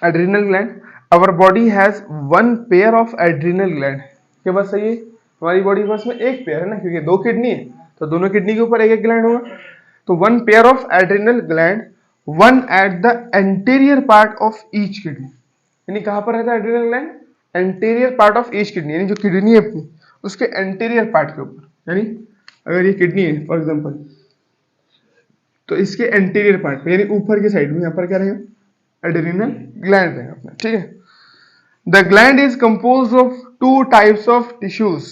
Adrenal gland, our body has one pair of adrenal gland. क्या बात सही है? हमारी बॉडी के पास में एक पेयर है ना, क्योंकि दो किडनी है तो दोनों किडनी के ऊपर एक एक ग्लैंड होगा। तो one pair of adrenal gland, one at the anterior part of each kidney. यानी कहां पर रहता है adrenal gland? Anterior part of each kidney, यानी जो किडनी है अपनी उसके एंटीरियर पार्ट के ऊपर। यानी अगर ये किडनी है फॉर एग्जांपल, तो इसके एंटीरियर पार्ट पे यानी ऊपर की साइड में यहाँ पर क्या रहेगा? एड्रिनल ग्लैंड रहेगा अपना, ठीक है। The gland is compose of two types of tissues.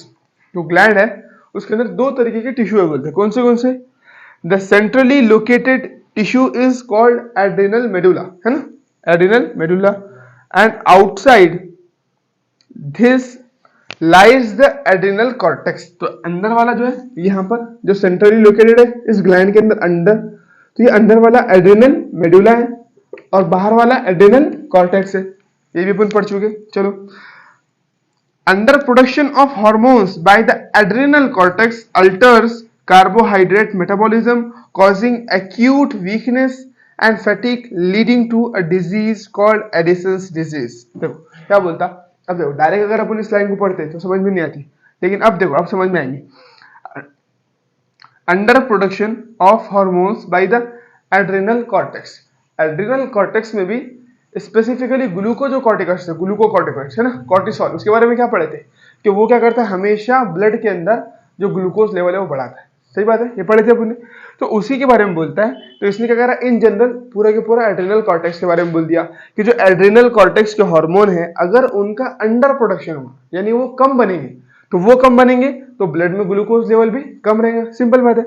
जो ग्लैंड है उसके अंदर दो तरीके के टिश्यू अवेलेबल है। कौन से? The centrally located tissue is called adrenal medulla, है ना, adrenal medulla. And outside this lies the adrenal cortex. तो अंदर वाला जो है यहाँ पर जो सेंट्रली लोकेटेड है इस ग्लैंड के अंदर अंदर, तो ये अंदर वाला एड्रिनल मेडुला है और बाहर वाला एड्रिनल कॉर्टेक्स है। ये भी अपन पढ़ चुके। चलो, under production of hormones by the adrenal cortex alters carbohydrate metabolism causing acute weakness and fatigue leading to a disease called Addison's disease. देखो क्या बोलता, अब देखो डायरेक्ट अगर अपन इस लाइन को पढ़ते तो समझ में नहीं आती, लेकिन अब देखो अब समझ में आएंगी। Under production of hormones by the adrenal cortex, adrenal cortex में भी स्पेसिफिकली ग्लूकोकॉर्टिकॉइड्स है, ग्लूकोकॉर्टिकॉइड्स है ना, कॉर्टिसोल। उसके बारे में क्या पढ़े थे कि वो क्या करता है, हमेशा ब्लड के अंदर जो ग्लूकोज लेवल है वो बढ़ाता है। सही बात है, ये पढ़े थे अपने। तो उसी के बारे में बोलता है। तो इसने क्या करा, इन जनरल पूरा के पूरा एड्रिनल कॉर्टेक्स के बारे में बोल दिया कि जो एड्रिनल कॉर्टेक्स के हार्मोन है अगर उनका अंडर प्रोडक्शन हुआ यानी वो कम बनेंगे, तो वो कम बनेंगे तो ब्लड में ग्लूकोज लेवल भी कम रहेगा। सिंपल बात है।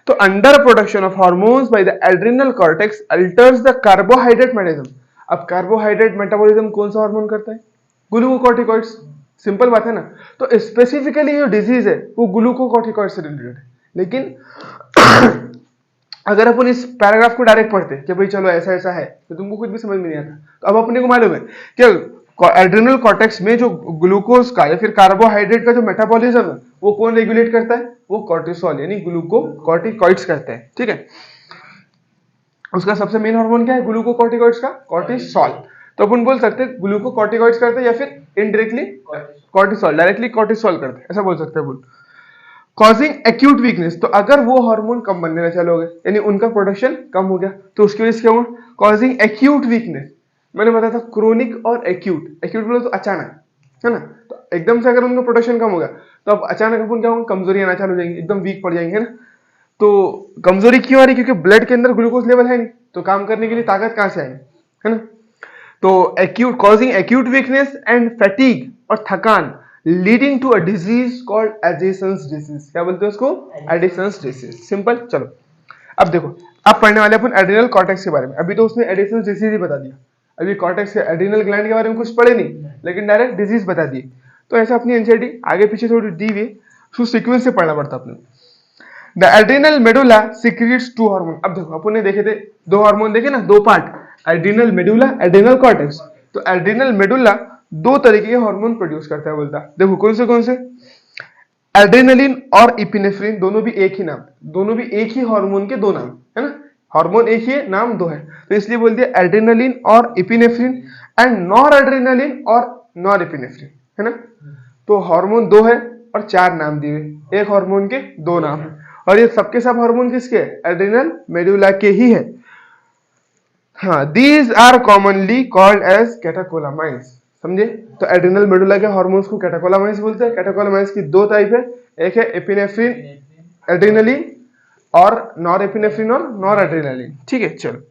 तो under production of hormones by the adrenal cortex altars the carbohydrate metabolism. अब कार्बोहाइड्रेट मेटाबॉलिज्म कौन सा हार्मोन करता है? ग्लूकोकॉर्टिकॉइड्स। सिंपल बात है ना। तो स्पेसिफिकली जो डिजीज है वो ग्लूकोकॉर्टिकॉइड से रिलेटेड है। लेकिन अगर अपन इस पैराग्राफ को डायरेक्ट पढ़ते कि भाई चलो ऐसा ऐसा है तो तुमको कुछ भी समझ में नहीं आता। तो अब अपने को मालूम है कि एड्रिनल कॉर्टेक्स में जो ग्लूकोज का या फिर कार्बोहाइड्रेट का जो मेटाबॉलिज्म है वो कौन रेगुलेट करता है? वो कॉर्टिसोल यानी ग्लूकोकॉर्टिकॉइड्स करते हैं, ठीक है। उसका सबसे मेन हार्मोन क्या है ग्लूकोकॉर्टिकॉइड्स का? कॉर्टिसोल। तो अपन बोल सकते हैं ग्लूकोकॉर्टिकॉइड्स करते हैं या फिर इनडायरेक्टली कॉर्टिसोल, डायरेक्टली कॉर्टिसोल करते हैं, ऐसा बोल सकते हैं। बोल कॉजिंग एक्यूट वीकनेस, तो अगर वो हार्मोन कम बनने चालू हो गए यानी उनका प्रोडक्शन कम हो गया तो उसकी वजह से क्या हुआ? Causing acute weakness. मैंने बताया था क्रोनिक और एक्यूट। एक्यूट बोले तो अचानक, है ना। तो एकदम से अगर उनका प्रोडक्शन कम हो गया तो अब अचानक अपन क्या होगा? कमजोरी आना चालू हो जाएंगी, एकदम वीक पड़ जाएंगे, है ना। तो कमजोरी क्यों आ रही? क्योंकि ब्लड के अंदर ग्लूकोज लेवल है नहीं, तो काम करने के लिए ताकत कहां से आएगी, है ना। तो acute, causing acute weakness and fatigue और थकान leading to a disease called Addison's disease. क्या बोलते हैं उसको? Addison's disease. सिंपल। चलो अब देखो, अब पढ़ने वाले अपन एड्रिनल कॉर्टेक्स के बारे में। अभी तो उसने एडिसन्स डिजीज ही बता दिया, अभी कॉर्टेक्स के एड्रिनल ग्लैंड के बारे में कुछ पढ़े नहीं, लेकिन डायरेक्ट डिजीज बता दिए। तो ऐसा अपनी एनसीईआरटी आगे पीछे थोड़ी दी हुई, उसको सीक्वेंस से पढ़ना पड़ता अपने। The adrenal medulla secretes two hormone. अब देखो अपन ने देखे थे दो हार्मोन देखे ना, दो part, adrenal medulla, adrenal cortex. तो एड्रिनल मेडुला दो तरीके के हार्मोन प्रोड्यूस करता है। बोलता देखो कौन से? एड्रेनलिन और इपिनेफ्रिन, दोनों भी एक ही नाम, दोनों भी एक ही हार्मोन के दो नाम, है ना। हार्मोन एक ही है, नाम दो है, तो इसलिए बोल दिया एड्रेनलिन और इपिनेफ्रिन एंड नॉर एड्रेनलिन और नॉर इपिनेफ्रिन, है ना। तो हार्मोन दो है और चार नाम दिए, एक हार्मोन के दो नाम है, और ये सबके सब हार्मोन किसके? एड्रिनल मेडुला के ही है। हाँ, these are commonly called as catecholamines. समझे? तो एड्रिनल मेडुला के हार्मोन्स को कैटेकोलामाइंस बोलते हैं। कैटेकोलामाइंस की दो टाइप है, एक है एपिनेफ्रिन एड्रिनलिन और नॉर एपिनेफ्रिन और नॉर एड्रिनलिन, ठीक है। चलो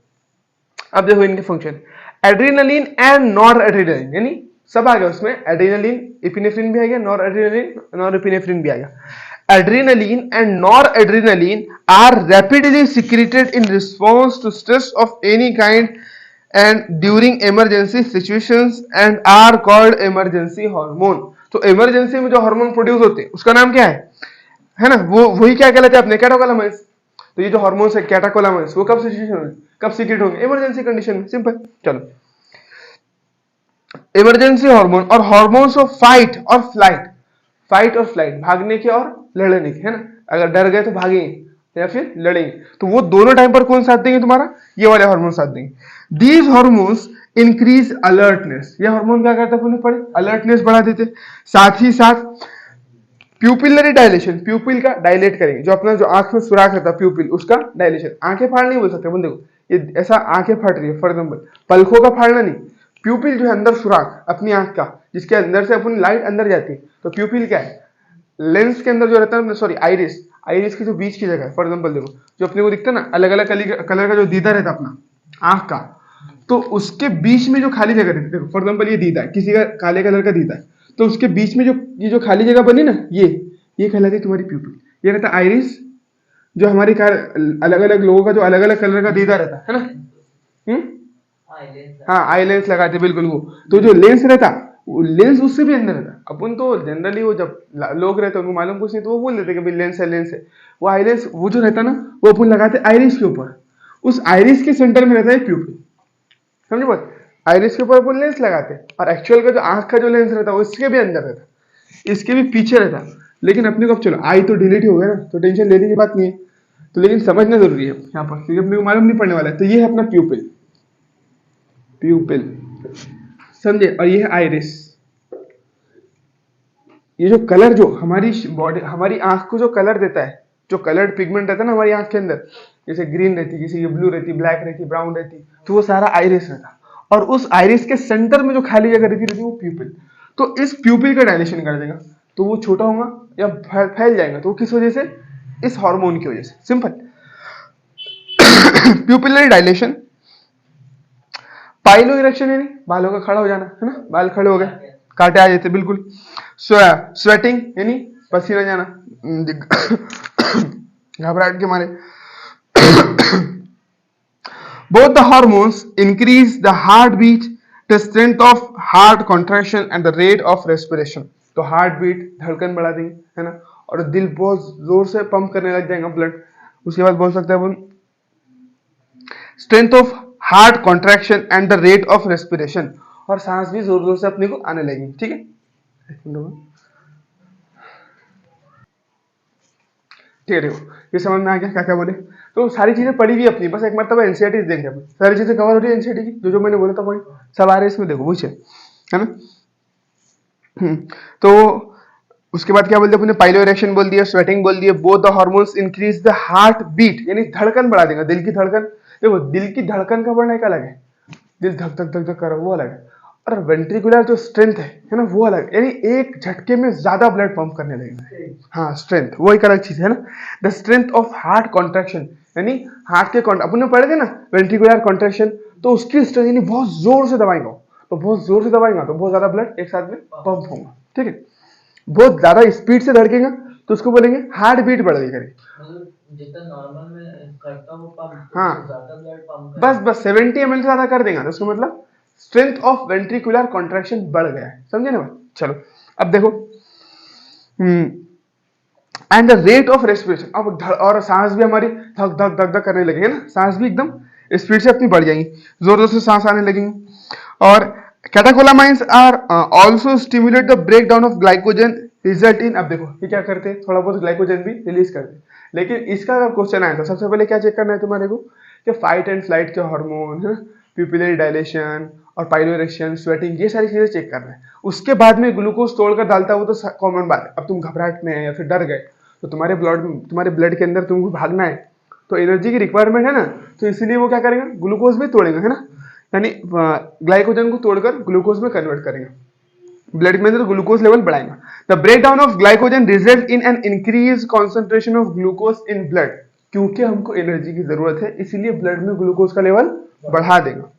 अब देखो इनके function, adrenaline and noradrenaline, यानी सब आ गया उसमें, एड्रिनलिन इपिनेफ्रिन भी आ गया, नॉर एड्रिनलिन नॉर एपिनेफ्रिन भी आ गया। Adrenaline and noradrenaline are rapidly secreted in response to stress of any kind and during emergency situations and are called emergency hormone। तो emergency में जो हार्मोन प्रोड्यूस होते हैं उसका नाम क्या है ना, वो वही क्या कहलाते हैं अपने? कैटेकोलामाइंस। तो ये जो हार्मोन्स है कैटेकोलामाइंस वो कब सीक्रेट होंगे? इमरजेंसी कंडीशन में। सिंपल। चलो, इमरजेंसी हार्मोन और हार्मोन्स ऑफ फाइट और फ्लाइट, भागने के और लड़ने के, है ना। अगर डर गए तो भागेंगे या फिर लड़ेंगे, तो वो दोनों टाइम पर कौन साथ देंगे तुम्हारा, ये वाले हार्मोन साथ देंगे। दीज हार्मोन्स इंक्रीज अलर्टनेस, ये हार्मोन क्या करते हैं पढ़े, अलर्टनेस बढ़ा देते, साथ ही साथ प्यूपिलरी डायलेशन, प्यूपिल का डायलेट करेंगे, जो अपना जो आंख में सुराख रहता है प्यूपिल, उसका डायलेशन, आंखें फाड़ नहीं बोल सकते अपन, देखो ये ऐसा आंखें फट रही है फॉर एग्जाम्पल, पलकों का फाड़ना नहीं, प्यूपिल जो है अंदर सुराख अपनी आंख का, जिसके अंदर से अपनी लाइट अंदर जाती है, तो प्यूपिल क्या है, लेंस के अंदर जो रहता है, सॉरी आइरिस, आइरिस की जो बीच की जगह है, फॉर एग्जाम्पल देखो जो अपने को दिखता है ना अलग अलग कलर का जो दीदा रहता है अपना आंख का, तो उसके बीच में जो खाली जगह रहती है, देखो फॉर एग्जाम्पल ये दीदा है, किसी का काले कलर का दीदा है, तो उसके बीच में जो ये जो खाली जगह बनी ना, ये कहलाती है तुम्हारी प्यूपिल, ये रहता है आइरिस, जो हमारी अलग अलग लोगों का जो अलग अलग कलर का दीदा रहता है ना, हाँ आई लेंस लगाते बिल्कुल वो, तो जो लेंस रहता वो लेंस उससे भी अंदर रहता, अपन तो जनरली वो जब लोग रहते उनको मालूम कुछ नहीं तो वो बोल देते कि भाई लेंस है लेंस है, वो आई लेंस वो जो रहता ना वो अपन लगाते आइरिस के ऊपर, उस आइरिस के सेंटर में रहता है प्यूपिल, समझे बात, आइरिस के ऊपर अपन लेंस लगाते हैं, और एक्चुअल का जो आंख का जो लेंस रहता है वो इसके भी अंदर रहता, इसके भी पीछे रहता, लेकिन अपने को अब चलो आई तो डिलीट हो गया ना, तो टेंशन लेने की बात नहीं है, तो लेकिन समझना जरूरी है यहाँ पर, क्योंकि अपने को मालूम नहीं पड़ने वाला है, तो ये है अपना प्यूपिल, प्यूपिल समझे, और ये है आइरिस, ये जो कलर जो हमारी बॉडी हमारी आंख को जो कलर देता है, जो कलर्ड पिगमेंट रहता है ना हमारी आंख के अंदर, जैसे ग्रीन रहती, किसी की ब्लू रहती, ब्लैक रहती, ब्राउन रहती, तो वो सारा आइरिस रहता, और उस आइरिस के सेंटर में जो खाली जगह रहती वो प्यूपिल, तो इस प्यूपिल का डायलेशन कर देगा, तो वो छोटा होगा या फैल जाएगा, तो किस वजह से, इस हार्मोन की वजह से, simple. Pupillary dilation, pilo erection यानी बालों का खड़ा हो जाना, है ना, बाल खड़े हो गए, कांटे आ जाते बिल्कुल, स्वेटिंग यानी पसीना जाना, घबराहट के मारे। Both the hormones increase the heartbeat, the strength of heart contraction and the rate of respiration. तो हार्ट बीट धड़कन बढ़ा देंगे, है ना, और दिल बहुत जोर से पंप करने लग जाएगा ब्लड, उसके बाद बोल सकते हैं अपन strength of heart contraction and the rate of respiration, और सांस भी जोर जोर से अपने को आने लगेगी, ठीक है, ठीक है, देखो ये समझ में आ गया क्या क्या बोले, तो सारी चीजें पढ़ी हुई अपनी, बस एक मरतबा एनसीईआरटी देख रहे हैं, सारी चीजें कवर हो रही है एनसीईआरटी की, जो मैंने बोला था पॉइंट सब आ रहे हैं इसमें, देखो वही है ना। तो उसके बाद क्या बोलते हैं अपने, पाइलो इरेक्शन बोल दिया, स्वेटिंग बोल दिया, both the hormones increase the heart beat यानी धड़कन बढ़ा देगा, दिल की धड़कन, देखो दिल की धड़कन का बढ़ना एक अलग है, दिल धक धक धक धक कर रहा वो अलग है, और वेंट्रिकुलर जो स्ट्रेंथ है ना वो अलग, यानी एक झटके में ज्यादा ब्लड पंप करने लगेगा, हाँ स्ट्रेंथ वो एक अलग चीज है ना। The strength of heart contraction यानी हार्ट के अपन ने पढ़े थे ना वेंट्रिकुलर कॉन्ट्रैक्शन, तो उसकी स्ट्रेंथ यानी बहुत जोर से दबाएगा, तो बहुत जोर से दबाएगा तो बहुत ज्यादा ब्लड एक साथ में पंप होगा, ठीक है, बहुत ज्यादा स्पीड से धड़केगा तो उसको बोलेंगे हार्ट बीट बढ़ गई करेगी, जितना नॉर्मल में करता हूँ पंप, हाँ ज्यादा ब्लड पंप बस 70 ml से ज्यादा कर देगा, तो उसका मतलब स्ट्रेंथ ऑफ वेंट्रिकुलर कॉन्ट्रैक्शन बढ़ गया है, समझे ना। चलो अब देखो and the rate of respiration, अब और सांस भी हमारी धक धक धक धक करने लगेगी ना, सांस भी एकदम स्पीड से अपनी बढ़ जाएंगी, जोर जोर से सांस आने लगेंगी, और catecholamines are also stimulate the break down of glycogen result in, अब देखो ये क्या करते हैं थोड़ा बहुत ग्लाइकोजन भी रिलीज करते हैं, लेकिन इसका अगर क्वेश्चन आया तो सबसे पहले क्या चेक करना है तुम्हारे को कि फाइट एंड फ्लाइट के हार्मोन है, प्यूपिलरी डायलेशन और पाइलो इरेक्शन, स्वेटिंग, ये सारी चीजें चेक करना है, उसके बाद में ग्लूकोज तोड़कर डालता है, वो तो कॉमन बात है। अब तुम घबराहट में है या फिर डर गए तो तुम्हारे ब्लड के अंदर तुमको भागना है, तो एनर्जी की रिक्वायरमेंट है ना, तो इसीलिए वो क्या करेगा ग्लूकोज भी तोड़ेगा, है ना, यानी ग्लाइकोजन को तोड़कर ग्लूकोज में कन्वर्ट करेगा, ब्लड में अंदर ग्लूकोज लेवल बढ़ाएगा। The break down of glycogen result in an increase concentration of glucose in blood, क्योंकि हमको एनर्जी की जरूरत है इसीलिए ब्लड में ग्लूकोज का लेवल बढ़ा देगा।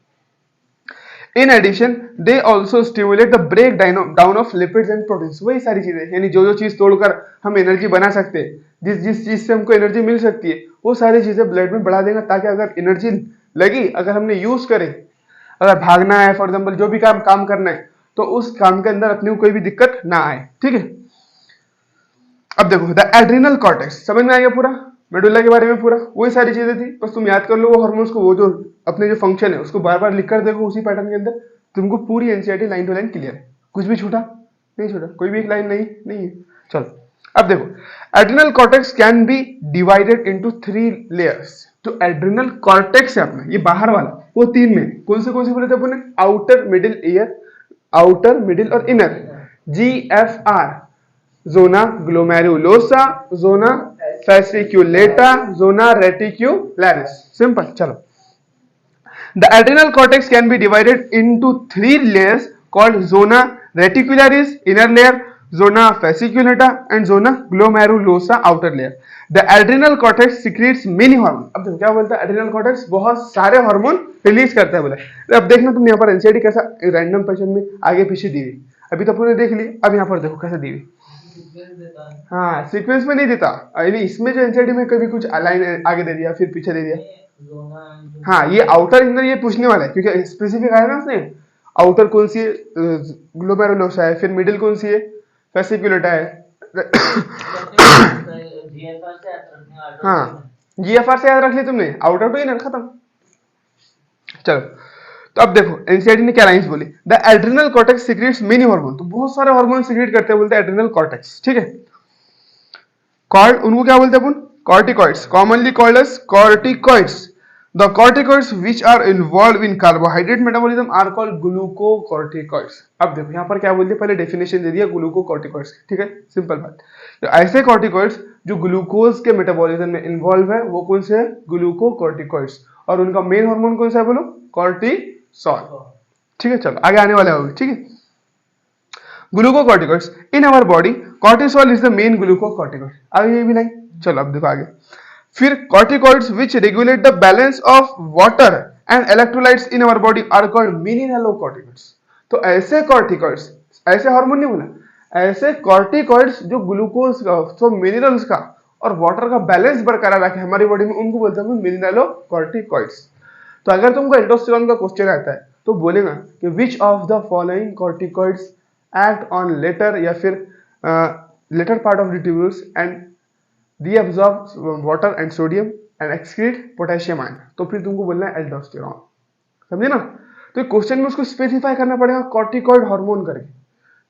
In addition they also stimulate the break down of lipids and proteins, वही सारी चीजें यानी जो चीज तोड़कर हम एनर्जी बना सकते हैं, जिस चीज से हमको एनर्जी मिल सकती है वो सारी चीजें ब्लड में बढ़ा देगा, ताकि अगर एनर्जी लगी, अगर हमने यूज करे, अगर भागना है फॉर एग्जाम्पल जो भी काम करना है, तो उस काम के अंदर अपने को कोई भी दिक्कत ना आए, ठीक है। अब देखो द एड्रिनल कॉर्टेक्स, समझ में आ गया पूरा मेडुला के बारे में, पूरा वही सारी चीजें थी, बस तुम याद कर लो वो हार्मोन्स को, वो जो अपने जो फंक्शन है उसको बार बार लिख कर देखो उसी पैटर्न के अंदर, तुमको पूरी NCERT line to line clear है, कुछ भी छूटा नहीं, छूटा कोई भी एक लाइन नहीं है। चलो अब देखो, adrenal cortex can be divided into 3 layers. तो एड्रिनल कॉर्टेक्स है अपना ये बाहर वाला, वो 3 में कौन से बोले थे अपने? Outer, middle ear, outer, middle और इनर। GFR, जोना ग्लोमेरुलोसा, जोना fasciculata, zona reticularis। सिंपल। चलो, the adrenal cortex can be divided into 3 layers called zona reticularis inner layer, zona fasciculata and zona glomerulosa outer layer। the adrenal cortex secretes many hormones। अब देखो क्या बोलता है, adrenal cortex बहुत सारे hormone release करता है बोला। तो अब देखना तुम यहाँ पर एनसीईआरटी कैसा रैंडम क्वेश्चन में आगे पीछे दी हुई, अभी तो पूरे देख ली, अब यहाँ पर देखो कैसे दी हुई। हाँ, सीक्वेंस में नहीं देता, यानी इसमें जो एनसीईआरटी में कभी कुछ लाइन आगे दे दिया फिर पीछे दे दिया। हाँ, ये आउटर इनर ये पूछने वाला है क्योंकि स्पेसिफिक आया ना उसने, आउटर कौन सी है, ग्लोमेरुलोसा है, फिर मिडिल कौन सी है, फेसिकुलेटा है। हाँ, जीएफआर से याद रख लिया तुमने, आउटर टू इनर, खत्म। चलो, तो अब देखो एनसीईआरटी ने क्या लाइंस बोली, the adrenal cortex secrets many hormone. तो बहुत सारे हार्मोन सीक्रेट करते हैं बोलते हैं एड्रिनल कॉर्टेक्स, ठीक है। कॉर्ड, उनको क्या बोलते हैं अपन? Corticoids, commonly called as corticoids. The corticoids which are involve in carbohydrate metabolism are called glucocorticoids. अब देखो यहाँ पर क्या बोल दिया, पहले डेफिनेशन दे दिया ग्लूकोकॉर्टिकॉइड्स, ठीक है, सिंपल बात। तो ऐसे कॉर्टिकॉइड्स जो ग्लूकोज के मेटाबॉलिज्म में इन्वॉल्व है वो कौन से है? ग्लूकोकॉर्टिकॉइड्स। और उनका मेन हार्मोन कौन सा है बोलो? कॉर्टिसोल, ठीक है। चलो आगे आने वाला होगा, ठीक है। Glucocorticoids in our body, cortisol is the main glucocorticoid. आगे ये भी नहीं, चलो अब देखो आगे। फिर corticoids which regulate the balance of water and electrolytes in our body are called mineralocorticoids. तो ऐसे कॉर्टिकॉइड्स, ऐसे हार्मोन नहीं बोला, ऐसे कॉर्टिकॉइड्स जो ग्लूकोज का, तो मिनरल्स का और वाटर का बैलेंस बरकरार रखे हमारी बॉडी में, उनको बोलते हैं मिनरलोकॉर्टिकॉइड्स। तो अगर तुमको एल्डोस्टेरोन का क्वेश्चन आता है तो बोलेगा कि which of the following corticoids act on later या फिर later part of the tubules and reabsorb water and sodium and excrete potassium ion. तो फिर तुमको बोलना है एल्डोस्टेरोन, समझे ना। तो क्वेश्चन में उसको स्पेसिफाई करना पड़ेगा कॉर्टिकॉइड हार्मोन करके,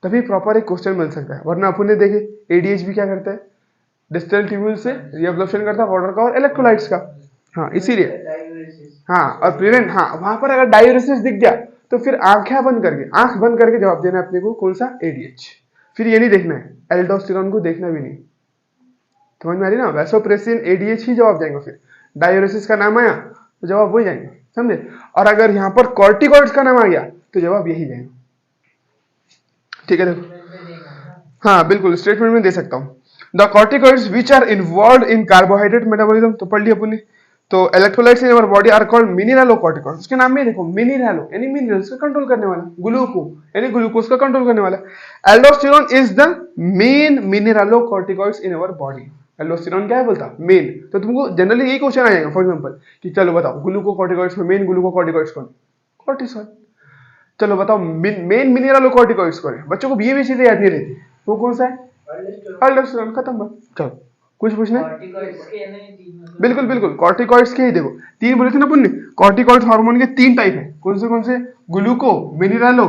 तभी प्रॉपर एक क्वेश्चन मिल सकता है। वरना अपन ने देखे एडीएचबी क्या करता है, डिस्टल ट्यूब्यूल से रीअब्सॉर्प्शन करता है वाटर का और इलेक्ट्रोलाइट्स का। हाँ, इसीलिए हाँ, और प्रिवेंट, हाँ, वहां पर अगर डायूरेसिस दिख गया तो फिर आंख बंद करके जवाब देना है अपने को, कौन सा? एडीएच। फिर ये नहीं देखना है, एल्डोस्टेरोन को देखना भी नहीं, समझ में आ रही ना। वैसोप्रेसिन, एडीएच ही जवाब जाएंगे। फिर डायूरेसिस का नाम आया तो जवाब वही जाएंगे, समझे। और अगर यहाँ पर कॉर्टिकॉइड्स का नाम आ गया तो जवाब यही जाएगा, ठीक है। देखो, हाँ बिल्कुल स्टेटमेंट में दे सकता हूँ। The corticoids which are involved in carbohydrate metabolism, तो पढ़ लिया अपन ने। तो electrolytes in our body are called mineralocorticoids. उसके नाम में देखो, मिनरलो यानी मिनरल्स का कंट्रोल करने वाला, ग्लूको यानी ग्लूकोज का कंट्रोल करने वाला। Aldosterone is the main mineralocorticoids in our body. Aldosterone क्या है बोलता? मेन। तो तुमको जनरली यही क्वेश्चन आ जाएगा, फॉर एग्जांपल कि चलो बताओ ग्लूकोकॉर्टिकॉइड्स में मेन ग्लूकोकॉर्टिकॉइड्स कौन? कॉर्टिसोल। चलो बताओ मेन मिनरलोकॉर्टिकॉइड्स कौन है? बच्चों को ये भी चीजें याद नहीं रहती, वो कौन सा है? एल्डोस्टेरोन। खत्म बात। चलो कुछ पूछना है? बिल्कुल बिल्कुल, कॉर्टिकॉइड्स के ही देखो 3 बोले थे ना पुण्य। कॉर्टिकॉइड्स हार्मोन के 3 टाइप है, कौन से? ग्लूको, मिनरलो,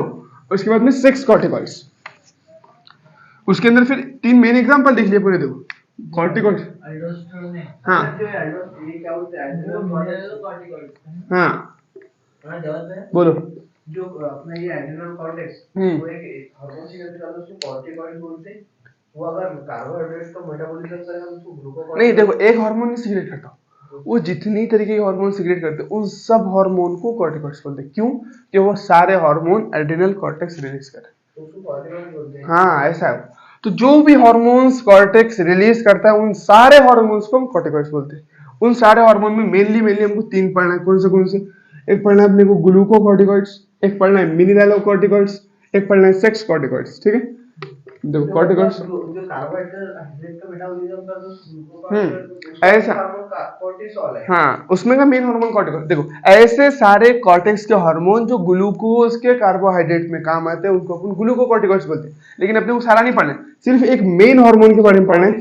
उसके बाद में 6 कॉर्टिकॉइड्स। उसके अंदर फिर 3 मेन एग्जांपल देख लिए पुण्य। देखो कॉर्टिकॉइड्स, हाँ हाँ बोलो। जो अपना ये एड्रिनल कॉर्टेक्स वो एक हार्मोन सीक्रेट करता है, उसको कॉर्टिकॉइड बोलते हैं। वो अगर कार्बोहाइड्रेट का मेटाबॉलिज्म करेगा तो उसको ग्लूकोकॉर्टिकॉइड नहीं, देखो एक हार्मोन नहीं सीक्रेट करता, वो जितनी तरीके के हार्मोन सीक्रेट करते हैं उन सब हार्मोन को कॉर्टिकॉइड्स बोलते हैं। क्यों? कि वो सारे हार्मोन एड्रिनल कॉर्टेक्स रिलीज करते हैं, तो उसको कॉर्टिकॉइड बोलते हैं। हाँ ऐसा है। तो जो भी हार्मोन्स कॉर्टेक्स रिलीज करता है उन सारे हार्मोन्स को हम कॉर्टिकॉइड्स बोलते हैं। उन सारे हार्मोन में मेनली हमको 3 पढ़ना है, कौन से? एक पढ़ना है अपने को ग्लूकोकॉर्टिकॉइड्स, एक पढ़ना है मिनरलोकॉर्टिकॉइड्स, एक पढ़ना है 6 कॉर्टिकॉइड्स, ठीक है। देखो कॉर्टिकॉइड्स जो कार्बोहाइड्रेट का मेटाबॉलिज्म का जो ऐसा कॉर्टिसोल है, हाँ, उसमें का मेन हार्मोन कॉर्टिकॉइड। देखो ऐसे सारे कॉर्टेक्स के हार्मोन जो ग्लूकोज के कार्बोहाइड्रेट में काम आते हैं उनको अपन ग्लूकोकॉर्टिकॉइड्स बोलते हैं। लेकिन अपने को सारा नहीं पढ़ना है, सिर्फ एक मेन हार्मोन के बारे में पढ़ना है।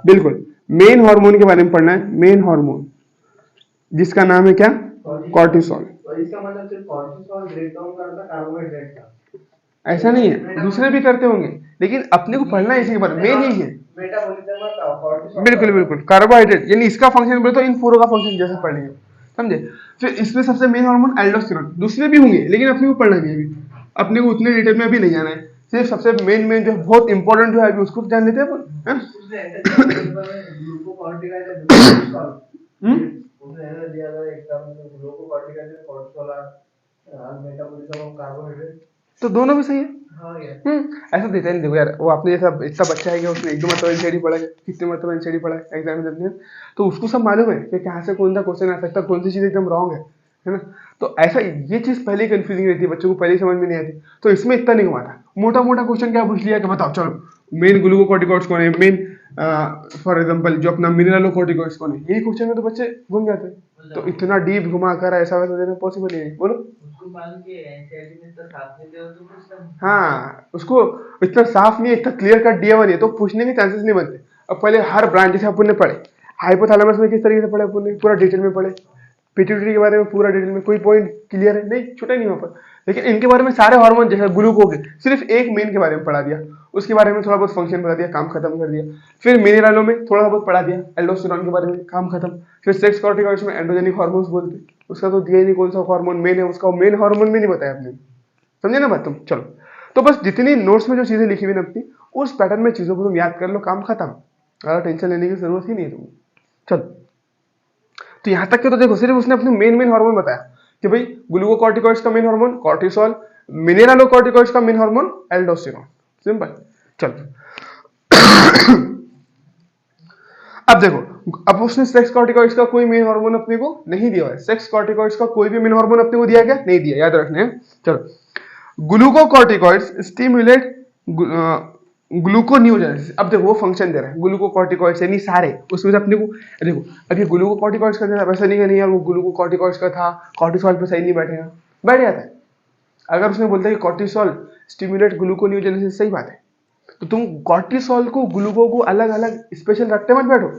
बिल्कुल, मेन हार्मोन के बारे में पढ़ना है, मेन हार्मोन जिसका नाम है क्या? कॉर्टिसोल। इसका मतलब सिर्फ कॉर्टिसोल ब्रेक डाउन करता है कार्बोहाइड्रेट का? ऐसा नहीं है, दूसरे भी करते होंगे, लेकिन अपने को पढ़ना है इसी के बारे में, मेन यही है। मेटाबॉलिज्म का कॉर्टिसोल बिल्कुल बिल्कुल, कार्बोहाइड्रेट यानी इसका फंक्शन बोले तो इन पूरों का फंक्शन जैसे पढ़ लेंगे, समझे। फिर इसमें सबसे मेन हार्मोन एल्डोस्टेरोन, दूसरे भी होंगे लेकिन अपने को पढ़ना नहीं है अभी, अपने को उतने डिटेल में अभी नहीं जाना है, सिर्फ सबसे मेन मेन जो बहुत इंपॉर्टेंट जो है अभी उसको जान लेते हैं अपन, है ना। उसने ऐसा ग्लूकोकॉर्टिकॉइड का कॉर्टिसोल उसने ऐसा दिया था एकदम ग्लूकोकॉर्टिकॉइड में कॉर्टिसोल और मेटाबॉलिज्म ऑफ कार्बोहाइड्रेट, तो दोनों भी सही है। हाँ यार ऐसा देता है नहीं, देखो यार वो आपने जैसा इतना बच्चा है कि उसने 1-2 मरतबा एनसीईआरटी पढ़ा है, कितने मरतबा एनसीईआरटी पढ़ा है एग्जाम में देते हैं, तो उसको सब मालूम है कि कहाँ से कौन सा क्वेश्चन आ सकता है, कौन सी चीज एकदम रॉन्ग है ना। तो ऐसा ये चीज पहले कंफ्यूजिंग रहती है, बच्चों को पहले समझ में नहीं आती, तो इसमें इतना नहीं घुमाता, मोटा मोटा क्वेश्चन क्या पूछ लिया कि बताओ चलो मेन ग्लूकोकॉर्टिकॉइड्स कौन है, मेन फॉर एग्जांपल जो अपना मिनरलोकॉर्टिकॉइड्स कौन है, यही क्वेश्चन में तो बच्चे घूम जाते हैं, तो इतना डीप घुमा कर ऐसा वैसा देना पॉसिबल नहीं है, बोलो। उसको मान के एनसीईआरटी में तो साफ नहीं दिया तो कुछ सब हाँ, उसको इतना साफ नहीं है, इतना क्लियर कट दिया हुआ नहीं है, तो पूछने के चांसेस नहीं बनते। अब पहले हर ब्रांच जैसे अपन ने पढ़े, हाइपोथैलेमस में किस तरीके से पढ़े अपन ने, पूरा डिटेल में पढ़े, पिट्यूटरी के बारे में पूरा डिटेल में, कोई पॉइंट क्लियर है नहीं, छूटा नहीं वहां पर। लेकिन इनके बारे में सारे हार्मोन जैसे ग्लूकोज सिर्फ एक मेन के बारे में पढ़ा दिया, उसके बारे में थोड़ा बहुत फंक्शन बता दिया, काम खत्म कर दिया। फिर मिनरलों में थोड़ा बहुत पढ़ा दिया, एल्डोस्टेरोन के बारे में, काम खत्म। फिर सेक्स कॉर्टिकॉइड्स में एंड्रोजेनिक हार्मोन्स बोलते हैं, उसका तो दिया ही नहीं कौन सा हार्मोन मेन है, उसका मेन हार्मोन भी नहीं बताया आपने, समझे ना बात तुम। चलो, तो बस जितनी नोट्स में जो चीजें लिखी हुई ना अपनी, उस पैटर्न में चीजों को तुम याद कर लो, काम खत्म, ज्यादा टेंशन लेने की जरूरत ही नहीं है तुम्हें। चलो, तो यहां तक के तो देखो सिर्फ उसने अपने मेन मेन हार्मोन बताया कि भाई ग्लूकोकॉर्टिकॉइड्स का मेन हार्मोन कॉर्टिसोल, मिनरलोकॉर्टिकॉइड्स का मेन हार्मोन एल्डोस्टेरोन, सिंपल। चलो, अब देखो, अब उसने सेक्स कॉर्टिकॉइड्स का कोई मेन हार्मोन अपने को नहीं दिया है, सेक्स कॉर्टिकॉइड्स का कोई भी मेन हार्मोन अपने को दिया क्या, नहीं दिया, याद रखना है। चलो, ग्लूकोकॉर्टिकॉइड्स स्टिमुलेट ग्लूकोन्यूजेनेसिस, अब देखो वो फंक्शन दे रहा है ग्लूकोकॉर्टिकॉइड्स यानी सारे, उसमें से अपने को देखो, अब ये ग्लूकोकॉर्टिकॉइड्स का देना वैसा नहीं करनी यार, वो ग्लूकोकॉर्टिकॉइड्स का था, कॉर्टिसोल पे सही नहीं बैठेगा, बैठ जाता है। अगर उसने बोलता है कि कॉर्टिसोल स्टिमुलेट ग्लूकोन्यूजेनेसिस, सही बात है, तो तुम कॉर्टिसोल को ग्लूको को अलग अलग स्पेशल रखते मत बैठो,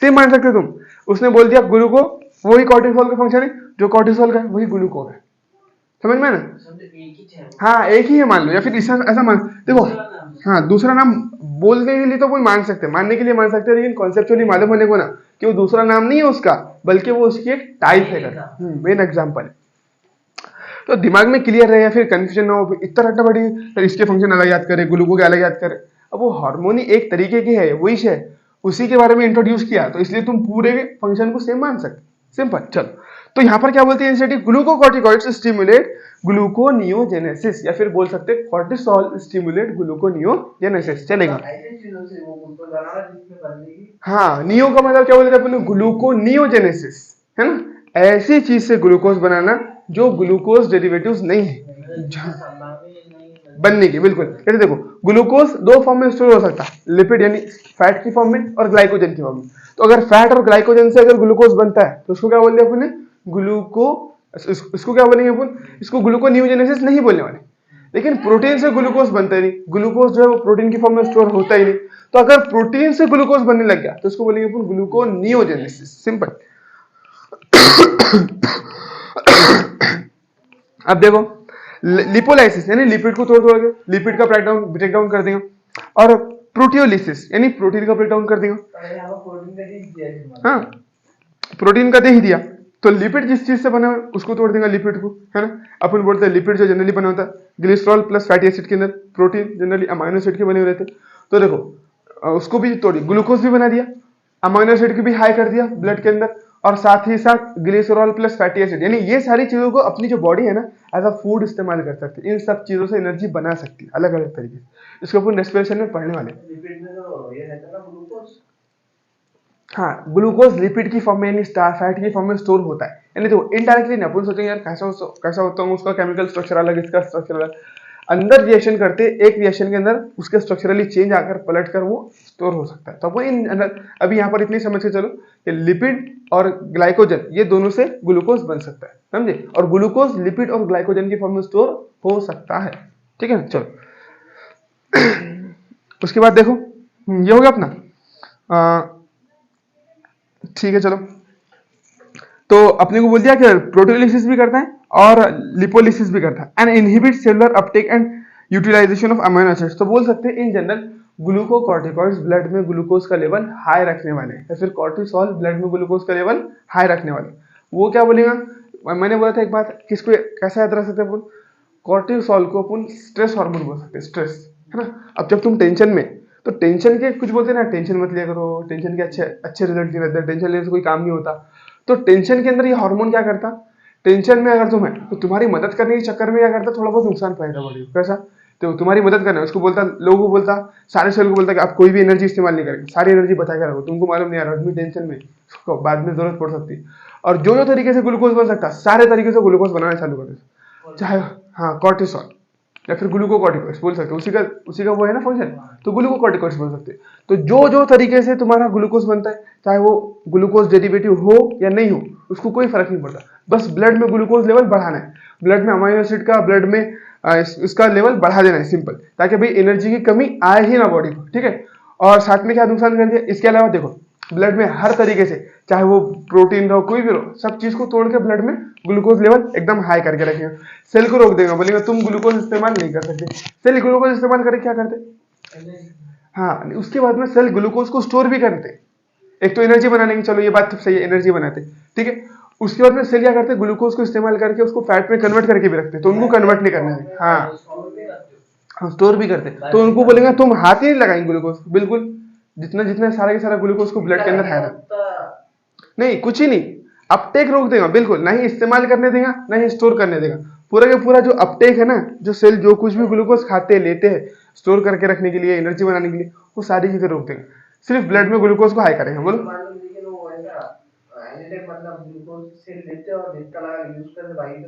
सेम मान सकते हो तुम। उसने बोल दिया ग्लूको, वही कॉर्टिसोल का फंक्शन है, जो कॉर्टिसोल का है वही ग्लूको है, समझ में ना। हाँ एक ही है मान लो, या फिर ऐसा मान देखो, हाँ दूसरा नाम बोलने के लिए तो कोई मान सकते हैं, मानने के लिए मान सकते हैं, लेकिन कॉन्सेप्चुअली मालूम होने को ना कि वो दूसरा नाम नहीं है उसका, बल्कि वो उसकी एक टाइप है, मेन एग्जाम्पल है। तो दिमाग में क्लियर रहे, या फिर कंफ्यूजन ना हो, इतना रट्टा बड़ी फिर इसके फंक्शन अलग याद करे, ग्लूको के अलग याद करे। अब वो हार्मोन ही एक तरीके की है, वही है, उसी के बारे में इंट्रोड्यूस किया, तो इसलिए तुम पूरे फंक्शन को सेम मान सकते, सिंपल। चलो, तो यहाँ पर क्या बोलते हैं एनसीईआरटी, ग्लूकोकॉर्टिकॉइड्स स्टिमुलेट ग्लूकोनियोजेनेसिस, या फिर बोल सकते हैं कॉर्टिसोल स्टिमुलेट ग्लूकोनियोजेनेसिस, चलेगा। हाँ, नियो का मतलब क्या बोलते हैं, ग्लूकोनियोजेनेसिस, है ना, ऐसी चीज से ग्लूकोज बनाना जो ग्लूकोज डेरिवेटिव्स नहीं है बनने की, बिल्कुल। जैसे देखो, ग्लूकोज दो फॉर्म में स्टोर हो सकता है, लिपिड यानी फैट की फॉर्म में और ग्लाइकोजन की फॉर्म में। तो अगर फैट और ग्लाइकोजन से अगर ग्लूकोज बनता है तो उसको क्या बोल दिया अपन ने, इसको क्या बोलेंगे अपन, इसको ग्लूकोनियोजेनेसिस नहीं बोलने वाले। लेकिन प्रोटीन से ग्लूकोज बनता ही नहीं, ग्लूकोज जो है वो प्रोटीन की फॉर्म में स्टोर होता ही नहीं, तो अगर प्रोटीन से ग्लूकोज बनने लग गया तो इसको बोलेंगे अपन ग्लूकोनियोजेनेसिस, सिंपल। अब देखो, लिपोलाइसिस यानी लिपिड को तोड़ तोड़ के लिपिड का ब्रेकडाउन कर देंगे, और प्रोटियोलिसिस यानी प्रोटीन का ब्रेकडाउन कर देंगे। हाँ, प्रोटीन का दे ही दिया, तो लिपिड जिस चीज से बना है उसको तोड़ देंगे, लिपिड को, है ना। अपन बोलते हैं लिपिड जो जनरली बना होता है ग्लिसरॉल प्लस फैटी एसिड के अंदर, प्रोटीन जनरली अमाइनो एसिड के बने हुए रहते। तो देखो उसको भी तोड़ी, ग्लूकोज भी बना दिया, अमाइनो एसिड को भी हाई कर दिया ब्लड के अंदर, और साथ ही साथ ग्लिसरॉल प्लस फैटी एसिड, यानी ये सारी चीजों को अपनी जो बॉडी है ना एज अ फूड इस्तेमाल कर सकती है, इन सब चीजों से एनर्जी बना सकती है अलग अलग तरीके से। इसको अपन रेस्पिरेशन में पढ़ने वाले। हाँ, ग्लूकोज लिपिड की फॉर्म में यानी फैट की फॉर्म में स्टोर होता है, यानी तो इनडायरेक्टली ना, अपन सोचेंगे यार कैसा होता है उसका केमिकल स्ट्रक्चर अलग, इसका स्ट्रक्चर अलग, अंदर रिएक्शन करते एक रिएक्शन के अंदर उसके स्ट्रक्चरली चेंज आकर पलट कर वो स्टोर हो सकता है। तो अपन अभी यहाँ पर इतनी समझ के चलो कि लिपिड और ग्लाइकोजन ये दोनों से ग्लूकोज बन सकता है, समझे, और ग्लूकोज लिपिड और ग्लाइकोजन की फॉर्म में स्टोर हो सकता है, ठीक है ना। चलो, उसके बाद देखो ये हो गया अपना, ठीक है। चलो, तो अपने को बोल दिया कि प्रोटियोलिसिस भी करता है और लिपोलिसिस भी करता है, and inhibit cellular uptake and utilisation of amino acids. तो बोल सकते हैं इन जनरल ग्लूकोकॉर्टिकॉइड्स ब्लड में ग्लूकोज का लेवल हाई रखने वाले, या फिर कॉर्टिसोल ब्लड में ग्लूकोज का लेवल हाई रखने वाले। वो क्या बोलेगा, मैंने बोला था एक बात, किसको कैसा याद रख सकते हैं अपन, कॉर्टिसोल को अपन स्ट्रेस हार्मोन बोल सकते हैं, स्ट्रेस, है ना। अब जब तुम टेंशन में, तो टेंशन के कुछ बोलते हैं ना, टेंशन मत लिया करो, टेंशन के अच्छे अच्छे रिजल्ट नहीं रहते, टेंशन लेने से कोई काम नहीं होता। तो टेंशन के अंदर ये हार्मोन क्या करता, टेंशन में अगर तुम है तो तुम्हारी मदद करने के चक्कर में क्या करता, थोड़ा बहुत नुकसान पहुंचाता बॉडी को। कैसा, तो तुम्हारी मदद करना है, उसको बोलता, लोगों को बोलता, सारे सेल को बोलता कि आप कोई भी एनर्जी इस्तेमाल नहीं करेंगे, सारी एनर्जी बचा के रखो, तुमको मालूम नहीं यार आदमी टेंशन में उसको बाद में जरूरत पड़ सकती है। और जो जो तरीके से ग्लूकोज बन सकता, सारे तरीके से ग्लूकोज बनाना चालू कर देता, चाहे हाँ कॉर्टिसोल या फिर ग्लूकोकॉर्टिकॉइड्स बोल सकते हो, उसी का वो है ना फंक्शन, तो ग्लूकोकॉर्टिकॉइड्स बोल सकते हैं। तो जो जो तरीके से तुम्हारा ग्लूकोज बनता है, चाहे वो ग्लूकोज डेरिवेटिव हो या नहीं हो, उसको कोई फर्क नहीं पड़ता, बस ब्लड में ग्लूकोज लेवल बढ़ाना है, ब्लड में अमाइनो एसिड का, ब्लड में इसका लेवल बढ़ा देना है, सिंपल, ताकि भाई एनर्जी की कमी आए ही ना बॉडी को, ठीक है। और साथ में क्या नुकसान कर दिया, इसके अलावा देखो ब्लड में हर तरीके से, चाहे वो प्रोटीन रहो कोई भी रहो, सब चीज को तोड़ के ब्लड में ग्लूकोज लेवल एकदम हाई करके रखेगा। सेल को रोक देगा, बोलेगा तुम ग्लूकोज इस्तेमाल नहीं कर सकते। सेल ग्लूकोज इस्तेमाल करके क्या करते, हाँ उसके बाद में सेल ग्लूकोज को स्टोर भी करते, एक तो एनर्जी बनाने की, चलो ये बात तो सही है, एनर्जी बनाते, ठीक है। उसके बाद में सेल क्या करते, ग्लूकोज को इस्तेमाल करके उसको फैट में कन्वर्ट करके भी रखते, तो उनको कन्वर्ट नहीं करना है, हाँ स्टोर भी करते। तो उनको बोलेगा तुम हाथ ही नहीं लगाएंगे ग्लूकोज, बिल्कुल जितना जितना सारा के सारा ग्लूकोज को ब्लड के अंदर है नहीं, कुछ ही नहीं, अपटेक रोक देगा, बिल्कुल नहीं इस्तेमाल करने देगा, नहीं स्टोर करने देगा, पूरा का पूरा जो अपटेक है ना, जो सेल जो कुछ भी ग्लूकोज खाते लेते हैं स्टोर करके रखने के लिए, एनर्जी बनाने के लिए, वो सारी चीजें रोक देगा, सिर्फ ब्लड में ग्लूकोज को हाई करेगा। बोलो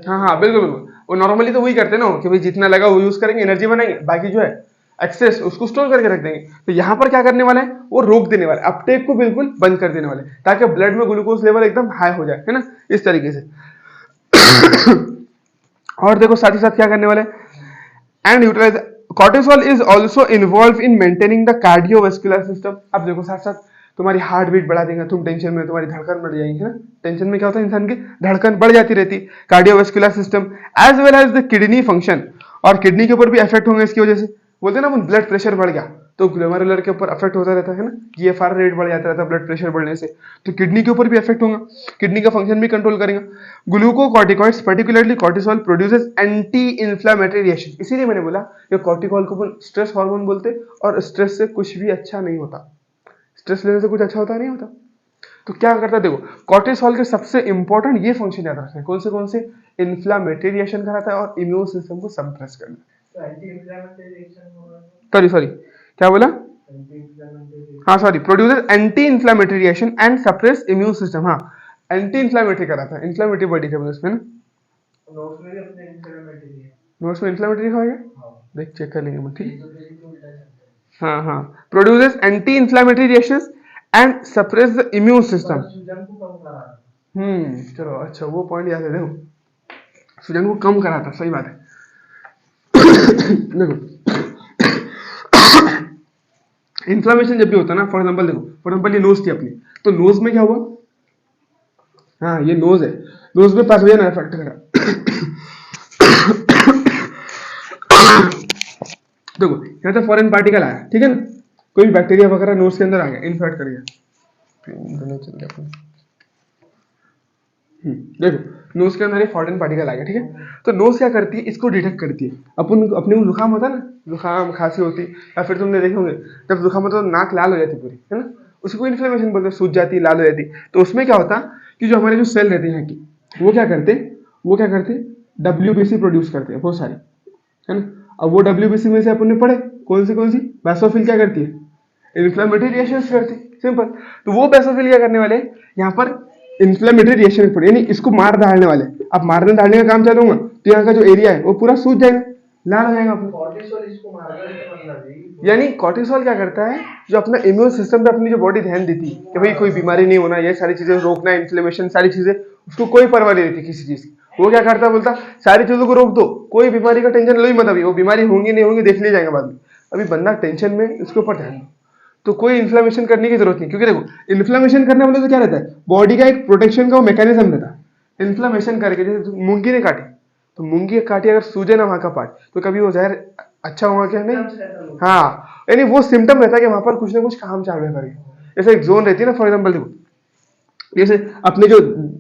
हाँ हाँ बिल्कुल बिल्कुल, वो नॉर्मली तो वही करते हैं ना कि भाई जितना लगा वो यूज करेंगे, एनर्जी बनाएंगे, बाकी जो है एक्सेस उसको स्टोर करके रख देंगे। तो यहाँ पर क्या करने वाला है, वो रोक देने वाला है, अपटेक को बिल्कुल बंद कर देने वाले, ताकि ब्लड में ग्लूकोज लेवल एकदम हाई हो जाए, है ना, इस तरीके से। और देखो साथ ही साथ क्या करने वाले, and utilise cortisol is also involve in maintaining the cardiovascular system. अब देखो साथ साथ तुम्हारी हार्ट बीट बढ़ा देगा, तुम टेंशन में तुम्हारी धड़कन बढ़ जाएगी, है ना, टेंशन में क्या होता है इंसान की धड़कन बढ़ जाती रहती, cardiovascular system as well as the kidney function, और किडनी के ऊपर भी इफेक्ट होंगे इसकी वजह से। बोलते हैं ना ब्लड प्रेशर बढ़ गया तो ग्लोमेरुलर के ऊपर इफेक्ट होता रहता है ना, जीएफआर रेट बढ़ जाता रहता है ब्लड प्रेशर बढ़ने से, तो किडनी के ऊपर भी इफेक्ट होगा, किडनी का फंक्शन भी कंट्रोल करेगा। Glucocorticoids particularly cortisol produces anti inflammatory reaction, इसीलिए मैंने बोला ये कॉर्टिकॉल को स्ट्रेस हार्मोन बोलते, और स्ट्रेस से कुछ भी अच्छा नहीं होता, स्ट्रेस लेने से कुछ अच्छा होता नहीं होता। तो क्या करता है देखो, कॉर्टिसोल के सबसे इंपॉर्टेंट ये फंक्शन याद रखना है, कौन से इन्फ्लेमेटरी रिएक्शन कराता है और इम्यून सिस्टम को सप्रेस करना है। सॉरी क्या बोला, हाँ sorry, produces anti inflammatory reaction and suppress immune system, हाँ एंटी इन्फ्लेमेटरी कराता है, इन्फ्लेमेटरी बॉडी के उसमें ना, नोट्स में इन्फ्लेमेटरी लिखा है, देख चेक कर लेंगे ठीक, हाँ हाँ, produces anti inflammatory reactions and suppress the immune system. चलो अच्छा वो पॉइंट याद है, देखो सूजन को कम कराता, सही बात है। देखो इन्फ्लेमेशन जब भी होता है ना, फॉर एग्जांपल देखो, फॉर एग्जांपल ये नोज थी अपनी, तो नोज में क्या हुआ, हाँ ये नोज है, नोज में पैथोजन इफेक्ट करा। देखो यहाँ तो फॉरेन पार्टिकल आया, ठीक है ना, कोई बैक्टीरिया वगैरह नोज के अंदर आ गया, इन्फेक्ट कर गया, देखो नोज के अंदर एक फॉरेन पार्टिकल आ गया, ठीक है, तो नोज क्या करती है, इसको डिटेक्ट करती है। अपन अपने को जुकाम होता है ना, जुकाम खांसी होती, या फिर तुमने देखे होंगे जब जुकाम होता है तो नाक लाल हो जाती पूरी, है ना, उसी को इन्फ्लेमेशन बोलते हैं, सूज जाती, लाल हो जाती। तो उसमें क्या होता कि जो हमारे जो सेल रहते हैं यहाँ की, वो क्या करते WBC प्रोड्यूस करते हैं बहुत सारी, है ना। अब वो WBC में से अपन ने पढ़े कौन सी बेसोफिल क्या करती है, इन्फ्लेमेटरी रिएक्शंस करती है, सिंपल। तो वो बेसोफिल क्या करने वाले, यहाँ पर इन्फ्लेमेटरी रिएक्शन पड़े, यानी इसको मार डालने वाले। अब मारने डालने का काम चालू होगा तो यहाँ का जो एरिया है वो पूरा सूज जाएगा, लाल हो जाएगा यानी कॉर्टिसोल क्या करता है, जो अपना इम्यून सिस्टम पे अपनी जो बॉडी ध्यान देती कि भाई कोई बीमारी नहीं होना, ये सारी चीजें रोकना, इन्फ्लेमेशन सारी चीजें, उसको कोई परवाह नहीं रहती किसी चीज की। वो क्या करता है, बोलता सारी चीजों को रोक दो, कोई बीमारी का टेंशन लो ही मत, अभी वो बीमारी होंगी नहीं होंगी देख लिया जाएगा बाद में, अभी बंदा टेंशन में, उसके ऊपर ध्यान दो, तो कोई इन्फ्लेमेशन करने की जरूरत नहीं। क्योंकि देखो इन्फ्लेमेशन करने वाले तो क्या रहता है, बॉडी का एक प्रोटेक्शन का वो मैकेनिज्म रहता है। इन्फ्लेमेशन करके जैसे मूंगी ने काटी, तो मूंगी काटी अगर सूजे ना वहां का पार्ट, तो कभी वो जहर अच्छा हुआ क्या नहीं, Symptoms रहता है लोग। हाँ यानी वो सिम्टम रहता है कि वहां पर कुछ ना कुछ काम चालू है करके। जैसे एक जोन रहती है ना, फॉर एग्जाम्पल देखो, जैसे अपने जो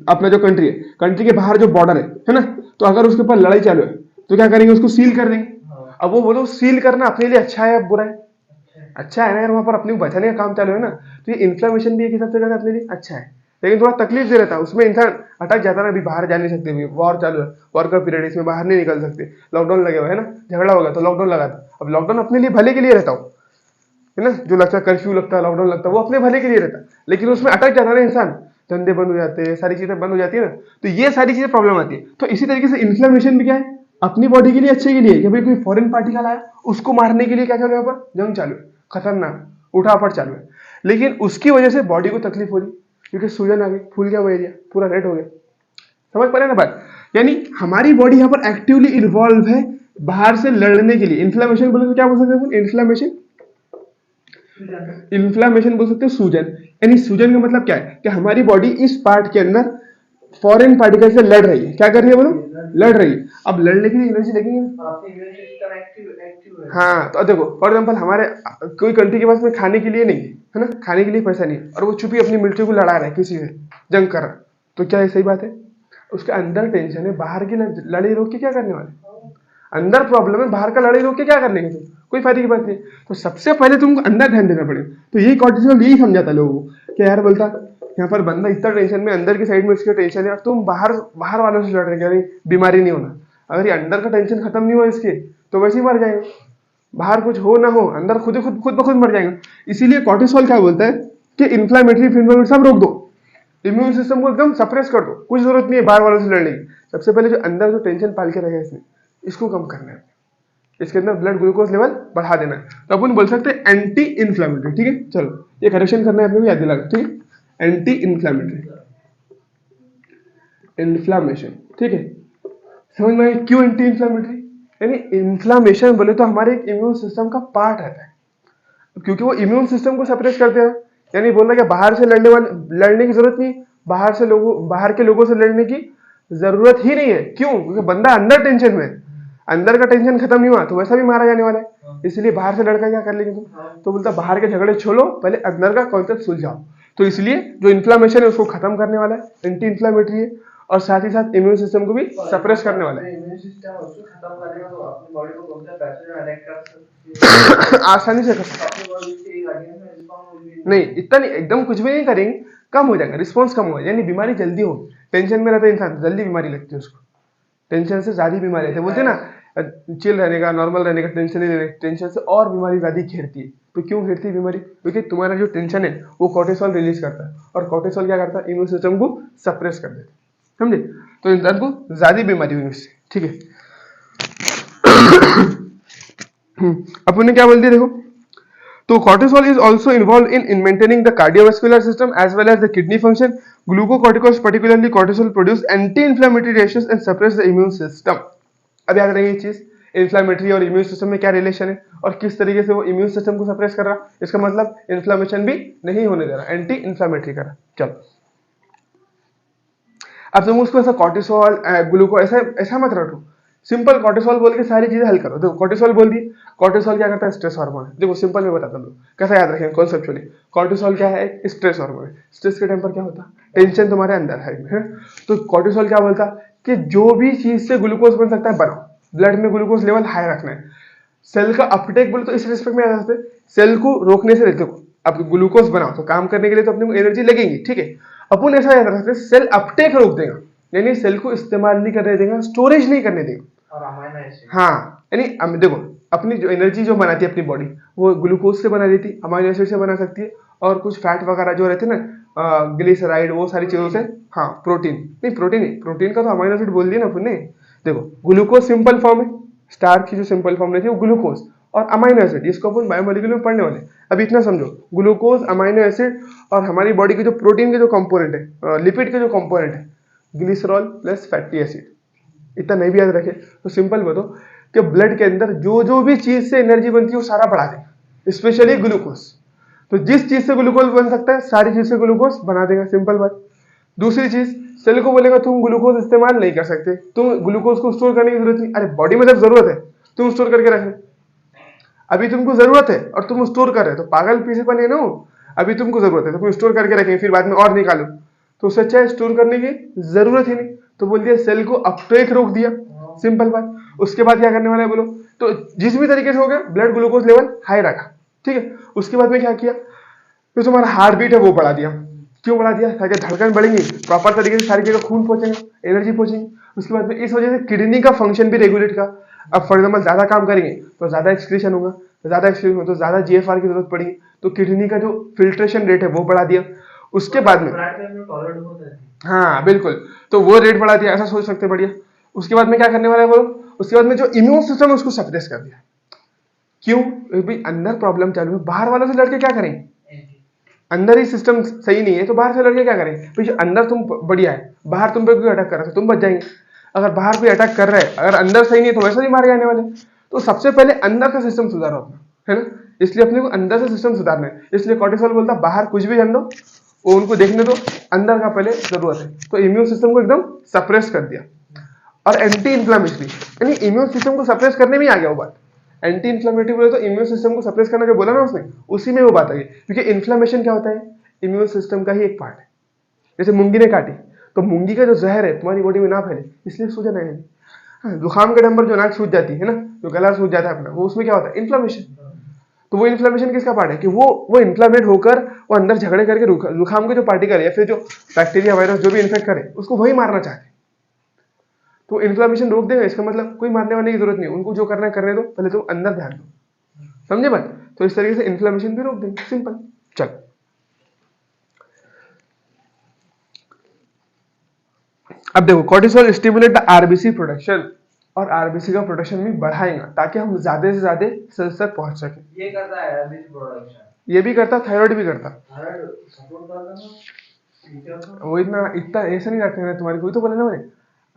अपना जो कंट्री है, कंट्री के बाहर जो बॉर्डर है ना, तो अगर उसके ऊपर लड़ाई चालू है तो क्या करेंगे, उसको सील कर देंगे। हाँ, अब वो बोलो सील करना अपने लिए अच्छा है या बुरा है? अच्छा है। अच्छा है ना यार, वहां पर अपने को बचाने का काम चालू है ना, तो ये इन्फ्लेमेशन भी एक हिसाब से कहते हैं अपने लिए अच्छा है, लेकिन थोड़ा तकलीफ दे रहता है उसमें, इंसान अटक जाता है ना, अभी बाहर जा नहीं सकते, अभी वॉर चालू है, वॉर का पीरियड, इसमें बाहर नहीं निकल सकते, लॉकडाउन लगे हुए है ना, झगड़ा होगा तो लॉकडाउन लगा था, अब लॉकडाउन अपने लिए भले के लिए रहता हो, है ना, जो लगता है कर्फ्यू लगता है, लॉकडाउन लगता है, वो अपने भले के लिए रहता है, लेकिन उसमें अटक जाता है ना इंसान, धंधे बंद हो जाते हैं, सारी चीजें बंद हो जाती है ना, तो ये सारी चीजें प्रॉब्लम आती है। तो इसी तरीके से इन्फ्लेमेशन भी क्या है, अपनी बॉडी के लिए अच्छे के लिए, कि भाई कोई फॉरेन पार्टिकल आया उसको मारने के लिए क्या चालू है, यहाँ पर जंग चालू है, खतरनाक उठापट चालू है, लेकिन उसकी वजह से बॉडी को तकलीफ हो रही, क्योंकि सूजन आ गई, फूल गया वो एरिया, पूरा रेड हो गया। समझ पा रहे हैं ना बात? यानी हमारी बॉडी यहाँ पर एक्टिवली इन्वॉल्व है बाहर से लड़ने के लिए। इन्फ्लेमेशन बोले तो क्या बोल सकते हैं, इन्फ्लेमेशन, सूजन। इन्फ्लामेशन बोल सकते हो सूजन, यानी सूजन का मतलब क्या है कि हमारी बॉडी इस पार्ट के अंदर फॉरेन पार्टिकल से लड़ रही है, क्या कर रही है बोलो, लड़ रही है। अब लड़ने के लिए एनर्जी लगेगी ना, आपकी इम्यून सिस्टम एक्टिव है। हाँ, तो अब देखो फॉर एग्जाम्पल हमारे कोई कंट्री के पास में खाने के लिए नहीं है ना, खाने के लिए पैसा नहीं है, और वो चुपी अपनी मिलिट्री को लड़ा रहा है, किसी से जंग कर रहा है, तो क्या ये सही बात है? उसके अंदर टेंशन है, बाहर की लड़ाई रोक के क्या करने वाले, अंदर प्रॉब्लम है, बाहर का लड़ाई रोक के क्या कर लेंगे तुम, कोई फायदे की बात नहीं। तो सबसे पहले तुमको अंदर ध्यान देना पड़ेगा। तो यही कॉर्टिसोल यही समझाता लोगों को कि यार बोलता यहाँ पर बंदा इतना टेंशन में, अंदर की साइड में इसके टेंशन है, और तुम बाहर बाहर वालों से लड़ रहे हो, बीमारी नहीं होना, अगर ये अंदर का टेंशन खत्म नहीं हुआ इसके तो वैसे ही मर जाएगा, बाहर कुछ हो ना हो, अंदर खुद ब खुद मर जाएगा। इसीलिए कॉर्टिसोल क्या बोलता है कि इन्फ्लामेटरी फिनोमेना सब रोक दो, इम्यून सिस्टम को एकदम सप्रेस कर दो, कुछ जरूरत नहीं है बाहर वालों से लड़ने की। सबसे पहले जो अंदर जो टेंशन पाल के रहेगा इसने, इसको कम करना है, इसके अंदर ब्लड ग्लूकोज लेवल बढ़ा देना है, तो अपन बोल सकते हैं एंटी इन्फ्लेमेटरी। ठीक है, चलो ये करेक्शन करना है अपने को, याद दिला, ठीक है, एंटी इन्फ्लेमेटरी, इन्फ्लामेशन, ठीक है, समझ में आया क्यों एंटी इन्फ्लेमेटरी? यानी इन्फ्लामेशन बोले तो हमारे एक इम्यून सिस्टम का पार्ट रहता है, क्योंकि वो इम्यून सिस्टम को सप्रेस करते हैं। यानी बोलना कि बाहर से लड़ने की जरूरत नहीं, बाहर के लोगों से लड़ने की जरूरत ही नहीं है। क्यों? क्योंकि बंदा अंदर टेंशन में है, अंदर का टेंशन खत्म नहीं हुआ तो वैसा भी मारा जाने वाला है, इसलिए बाहर से लड़का क्या कर लेंगे तुम? तो बोलता बाहर के झगड़े छोड़ो, पहले अंदर का कॉन्सेप्ट सुलझाओ। तो इसलिए जो इन्फ्लामेशन है उसको खत्म करने वाला है, एंटी इन्फ्लामेटरी है, और साथ ही साथ इम्यून सिस्टम को भी सप्रेस करने वाला है। इम्यून सिस्टम उसको खत्म करेगा तो अपनी बॉडी को कौन सा पैथोजन अटैक कर सकती है। आसानी से कर सकते अपनी बॉडी से एक आदमी में रिस्पॉन्स होगी नहीं, इतना नहीं, एकदम कुछ भी नहीं करेंगे, कम हो जाएगा, रिस्पॉन्स कम होगा, यानी बीमारी जल्दी होगी। टेंशन में रहता है इंसान, जल्दी बीमारी लगती है उसको, टेंशन से ज्यादा बीमारी रहती है, बोलते हैं ना चिल रहने का, नॉर्मल रहने का, टेंशन नहीं लेने, टेंशन से और बीमारी ज्यादा घेरती है। तो क्यों घेरती है बीमारी? क्योंकि तुम्हारा जो टेंशन है वो कोर्टिसोल रिलीज करता है, और कोर्टिसोल क्या करता है, इम्यून सिस्टम को सप्रेस कर देता है, समझे? तो इंसान को ज्यादा बीमारी हुई उससे, ठीक है। अपन ने क्या बोल दिया देखो, तो cortisol is also involved in maintaining the cardiovascular system as well as the kidney function. Glucocorticoids, particularly cortisol, produce anti-inflammatory ratios and suppress the immune system. अब याद रखिए ये चीज, इन्फ्लामेटरी और इम्यून सिस्टम में क्या रिलेशन है और किस तरीके से वो इम्यून सिस्टम को सप्रेस कर रहा, इसका मतलब इन्फ्लामेशन भी नहीं होने दे रहा, एंटी इन्फ्लामेटरी कर रहा। चलो अब तुम उसको ऐसा कॉर्टिसोल ग्लूको ऐसा ऐसा मत रखो, सिंपल कॉर्टिसोल बोल के सारी चीजें हल करो। देखो कॉर्टिसोल बोल दी, कॉर्टिसोल क्या करता है, स्ट्रेस हार्मोन है। देखो सिंपल में बताता हूँ कैसा याद रखेंगे कॉन्सेप्चुअली। कॉर्टिसोल क्या है, एक स्ट्रेस हार्मोन है। स्ट्रेस के टाइम पर क्या होता है, टेंशन तुम्हारे अंदर है। तो कॉर्टिसोल क्या बोलता कि जो भी चीज से ग्लूकोज बन सकता है बनाओ, ब्लड में ग्लूकोज लेवल हाई रखना है। सेल का अपटेक बोले तो इस रिस्पेक्ट में आ जाते हैं, सेल को रोकने से देखो, अब ग्लूकोज बनाओ तो काम करने के लिए तो अपने को एनर्जी लगेगी, ठीक है। अपन ऐसा याद रखते हैं सेल अपटेक रोक देगा, यानी सेल को इस्तेमाल नहीं करने देगा, स्टोरेज नहीं करने देगा। और अमाइनो एसिड, हाँ, यानी देखो अपनी जो एनर्जी जो बनाती है अपनी बॉडी, वो ग्लूकोज से बना देती है, अमाइनो एसिड से बना सकती है, और कुछ फैट वगैरह जो रहते हैं ना, ग्लिसराइड, वो सारी चीजों से। हाँ, प्रोटीन का तो अमाइनो एसिड बोल दिया ना अपन ने। देखो ग्लूकोज सिंपल फॉर्म है, स्टार्च की जो सिंपल फॉर्म रहती है वो ग्लूकोज, और अमाइनो एसिड इसको अपन बायोमोलिक्यूल में पढ़ने वाले। अब इतना समझो, ग्लूकोज, अमाइनो एसिड, और हमारी बॉडी के जो प्रोटीन के जो कंपोनेंट है, लिपिड के जो कंपोनेंट है, ग्लिसरॉल प्लस फैटी एसिड। इतना नहीं भी याद रखे तो सिंपल बताओ कि ब्लड के अंदर जो जो भी चीज से एनर्जी बनती है वो सारा बढ़ा देगा, स्पेशली ग्लूकोज। तो जिस चीज से ग्लूकोज बन सकता है सारी चीज से ग्लूकोज बना देगा, सिंपल बात। दूसरी चीज, सेल को बोलेगा तुम ग्लूकोज इस्तेमाल नहीं कर सकते, तुम ग्लूकोज को स्टोर करने की जरूरत नहीं, अरे बॉडी में जब जरूरत है तुम स्टोर करके रख ले, अभी तुमको जरूरत है और तुम स्टोर कर रहे हो, तो पागल पीछे पर नहीं ना हो, अभी तुमको जरूरत है तो तुम स्टोर करके रखेंगे, फिर बाद में और निकालो, तो उससे अच्छा है स्टोर करने की जरूरत ही नहीं, तो बोल दिया सेल को अपटेक रोक दिया, सिंपल बात। उसके बाद क्या करने वाला है बोलो, तो जिस भी तरीके से हो गया ब्लड ग्लूकोज लेवल हाई रखा, ठीक है। उसके बाद में क्या किया, तो तुम्हारा हार्ट बीट है वो बढ़ा दिया, क्यों बढ़ा दिया, ताकि धड़कन बढ़ेंगी, प्रॉपर तरीके से सारी जगह खून पहुंचेगा, एनर्जी पहुंचेगी। उसके बाद में इस वजह से किडनी का फंक्शन भी रेगुलेट का, अब फॉर एग्जाम्पल ज्यादा काम करेंगे तो ज्यादा एक्सक्रीशन होगा, ज्यादा एक्सक्रीशन होगा तो ज्यादा जीएफआर की जरूरत पड़ेगी, तो किडनी का जो फिल्ट्रेशन रेट है वो बढ़ा दिया। उसके बाद में हाँ बिल्कुल, तो वो रेट बढ़ा दिया, ऐसा सोच सकते हैं, बढ़िया। उसके बाद में क्या करने वाला है वो, उसके बाद में जो इम्यून सिस्टम है उसको सप्रेस कर दिया। क्यों, भाई अंदर प्रॉब्लम चालू है, बाहर वालों से लड़के क्या करेंगे, अंदर ही सिस्टम सही नहीं है तो बाहर से लड़के क्या करें, भाई अंदर तुम बढ़िया है, बाहर तुम पे कोई अटैक कर रहा है तो तुम बच जाएंगे। अगर बाहर कोई अटैक कर रहा है, अगर अंदर सही नहीं है तो वैसे ही मारे जाने वाले। तो सबसे पहले अंदर का सिस्टम सुधारो अपना, है ना, इसलिए अपने को अंदर से सिस्टम सुधारना है। इसलिए कॉर्टिसोल बोलता है बाहर कुछ भी जान दो, वो उनको देखने दो, अंदर का पहले जरूरत है। तो इम्यून सिस्टम को एकदम सप्रेस कर दिया। और एंटी इन्फ्लामेटरी, यानी इम्यून सिस्टम को सप्रेस करने में ही आ गया वो बात। एंटी इन्फ्लामेटरी बोले तो इम्यून सिस्टम को सप्रेस करना जो बोला ना उसने, उसी में वो बात आई, क्योंकि इन्फ्लामेशन क्या होता है, इम्यून सिस्टम का ही एक पार्ट है। जैसे मूंगी ने काटी तो मूंगी का जो जहर है तुम्हारी बॉडी में ना फैले, इसलिए सूजन आएगी। हाँ, जुकाम के टाइम पर जो नाक सूज जाती है ना, जो गला सूज जाता है अपना, वो उसमें क्या होता है, इन्फ्लामेशन। तो वो इन्फ्लामेशन किसका पार्ट है कि वो इन्फ्लामेट होकर वो अंदर झगड़े करके जुकाम के जो पार्टिकल या फिर जो बैक्टीरिया वायरस जो भी इन्फेक्ट करे उसको वही मारना चाहते हैं। तो इन्फ्लामेशन रोक देगा, इसका मतलब कोई मारने वाने की जरूरत नहीं, उनको जो करना है करने दो, पहले तुम अंदर ध्यान दो, समझे बात। तो इस तरीके से इन्फ्लामेशन भी रोक देंगे, सिंपल। चल अब देखो, cortisol stimulate the RBC production, और आरबीसी का प्रोडक्शन भी बढ़ाएगा ताकि हम ज्यादा से ज्यादा सेल्स तक पहुंच सके। ये करता है आरबीसी प्रोडक्शन, ये भी करता, थायराइड भी करता, थायराइड सपोर्ट करता ना, वो इतना इतना ऐसा नहीं रखने हैं तुम्हारी, कोई तो बोला ना मैंने,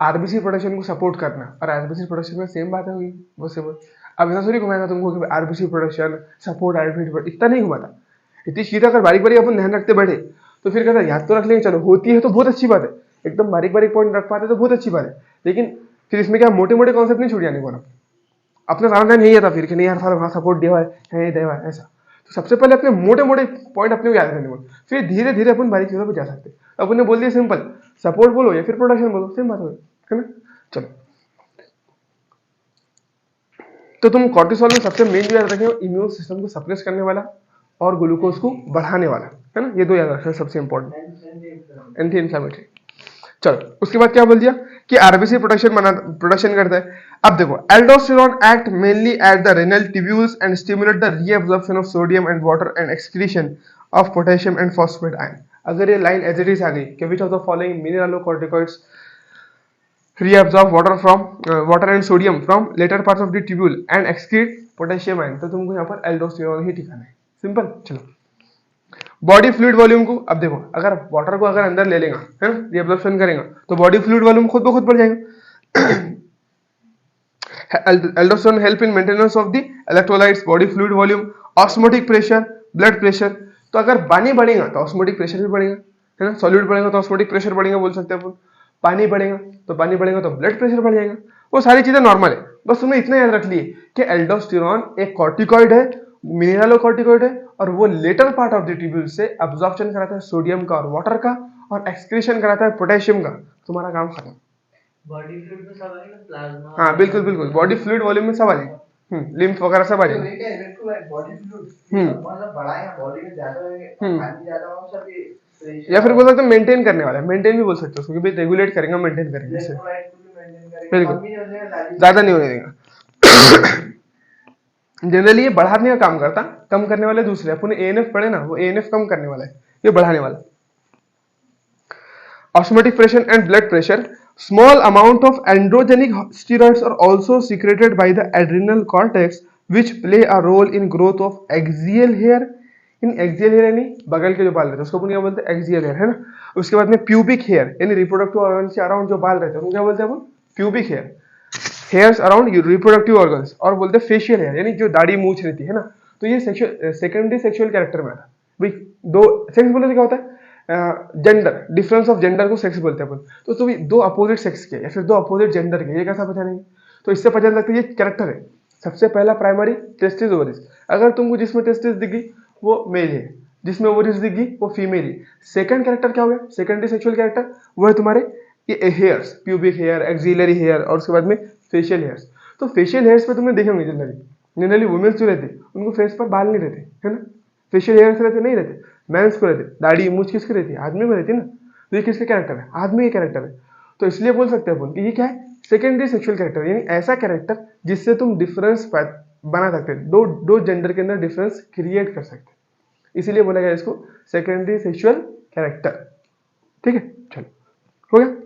आरबीसी प्रोडक्शन को सपोर्ट करना और आरबीसी प्रोडक्शन में सेम बात होगी, वो से वो। अब ऐसा थोड़ी घुमाएगा तुमको कि आरबीसी प्रोडक्शन सपोर्ट आरबीसी, इतना नहीं घुमाता। इतनी चीजें अगर बारीक बारीक अपन ध्यान रखते बैठे तो फिर कहता याद तो रख लेंगे, चलो होती है तो बहुत अच्छी बात है, एकदम बारीक बारीक पॉइंट रख पाते तो बहुत अच्छी बात है, लेकिन फिर इसमें क्या मोटे मोटे कॉन्सेप्ट नहीं छूट जाने को, अपना सारा ध्यान यही आता फिर कि नहीं यार सारा वहाँ सपोर्ट दिया है दिया है ऐसा। तो सबसे पहले अपने मोटे मोटे पॉइंट अपने को याद करने बोलो, फिर धीरे धीरे अपन बारीक चीजों पर जा सकते हैं। अपन ने बोल दिया सिंपल, सपोर्ट बोलो या फिर प्रोडक्शन बोलो, सेम बात होगी, है ना। चलो, तो तुम कॉर्टिसोल में सबसे मेन जो याद रखें इम्यून सिस्टम को सप्रेस करने वाला और ग्लूकोज को बढ़ाने वाला, है ना, ये दो याद रखना सबसे इंपॉर्टेंट, एंटी इन्फ्लेमेटरी। चलो उसके बाद क्या बोल दिया कि आरबीसी प्रोडक्शन करता है। अब देखो, aldosterone act mainly at the renal tubules and stimulate the reabsorption of sodium and water and excretion of potassium and phosphate ion. अगर ये लाइन एज इट इज आ गई कि which of the following mineralocorticoids reabsorb water and sodium from later parts of the tubule and excrete potassium ion, तो तुमको यहाँ पर aldosterone ही ठिकाना है, सिंपल। चलो, बॉडी फ्लूइड वॉल्यूम को, अब देखो अगर वाटर को अगर अंदर ले लेगा, है ना, रिएब्जॉर्प्शन करेगा तो बॉडी फ्लूइड वॉल्यूम खुद ब खुद बढ़ जाएगा। Aldosterone help in maintenance of the electrolytes, body fluid volume, osmotic pressure, blood pressure. तो अगर पानी बढ़ेगा तो ऑस्मोटिक प्रेशर भी बढ़ेगा, है ना, सॉल्यूट बढ़ेगा तो ऑस्मोटिक प्रेशर बढ़ेगा, बोल सकते हैं अपन। पानी बढ़ेगा तो ब्लड प्रेशर बढ़ जाएगा, वो सारी चीजें नॉर्मल है। बस तुमने इतना याद रख लिए कि एल्डोस्टेरोन एक कॉर्टिकॉइड है, मिनरलोकॉर्टिकॉइड है, और वो later part of the tubule से अब्जॉर्प्शन कराता है सोडियम का और वाटर का, और एक्सक्रीशन कराता है पोटेशियम का। तुम्हारा काम खत्म। बॉडी फ्लूइड में सब आएगा, प्लाज्मा, हाँ बिल्कुल बिल्कुल, बॉडी फ्लूइड वॉल्यूम में सब आ जाएगा, लिम्फ वगैरह सब आ तो जाएगा। ये क्या इलेक्ट्रोलाइट बॉडी फ्लूइड मतलब बढ़ाएगा, बॉडी में ज्यादा रहेंगे, पानी ज्यादा हो सब ये प्रेशर, या फिर बोल सकते हो मेंटेन करने वाला है, मेंटेन भी बोल सकते हो उसको, क्योंकि रेगुलेट करेंगे, मेंटेन करेंगे इससे, इलेक्ट्रोलाइट को भी मेंटेन करेगा, बिल्कुल, कम भी नहीं होने देगा, ज्यादा नहीं होने देगा। जनरली ये बढ़ाने का काम करता, कम करने वाले दूसरे। अपन एएनएफ पढ़े ना, वो एएनएफ कम करने वाला है, ये बढ़ाने वाला। Osmotic pressure and blood pressure. Small amount of androgenic steroids are also secreted by the adrenal cortex, which play a role in growth of axial hair. In axial hair यानी बगल के जो बाल रहते हैं उसको अपन क्या बोलते हैं, एक्सियल हेयर, है ना। उसके बाद में प्यूबिक हेयर यानी रिप्रोडक्टिव ऑर्गन के अराउंड जो बाल रहते हैं उनको क्या बोलते हैं अपन, pubic hair, hairs around reproductive organs. और बोलते हैं फेशियल हेयर यानी जो दाढ़ी मूछ रहती है ना। तो ये सेकेंडरी सेक्सुअल कैरेक्टर में आता है भाई। दो सेक्स बोले तो क्या होता है, जेंडर, डिफरेंस ऑफ जेंडर को सेक्स बोलते हैं अपन। तो दो अपोजिट सेक्स के या फिर दो अपोजिट जेंडर के, ये कैसा पहचानेंगे, तो इससे पहचान सकते हैं ये कैरेक्टर है। सबसे पहला प्राइमरी टेस्टिस ओवरीज, अगर तुमको जिसमें टेस्टिस दिख गई वो मेल है, जिसमें ओवरीज दिख गई वो फीमेल है। सेकंड कैरेक्टर क्या हो गया, सेकेंडरी सेक्सुअल कैरेक्टर, वो है तुम्हारे ये hairs, pubic hair, axillary hair और उसके बाद में फेशियल हेयर्स। तो फेशियल हेयर्स पे तुमने देखे होंगे जनरली वुमेन्स जो रहते उनको फेस पर बाल नहीं रहते, है ना, फेशियल हेयर्स रहते नहीं रहते, मेंस को रहते, दाढ़ी मूछ किसकी रहती है, आदमी को रहती है ना। तो ये किसके कैरेक्टर है, आदमी के कैरेक्टर है। तो इसलिए बोल सकते हैं अपन कि ये क्या है, सेकेंडरी सेक्सुअल कैरेक्टर, यानी ऐसा कैरेक्टर जिससे तुम डिफरेंस बना सकते हैं, दो जेंडर के अंदर डिफरेंस क्रिएट कर सकते हैं, इसीलिए बोला गया इसको सेकेंडरी सेक्सुअल कैरेक्टर। ठीक है, चलो हो गया।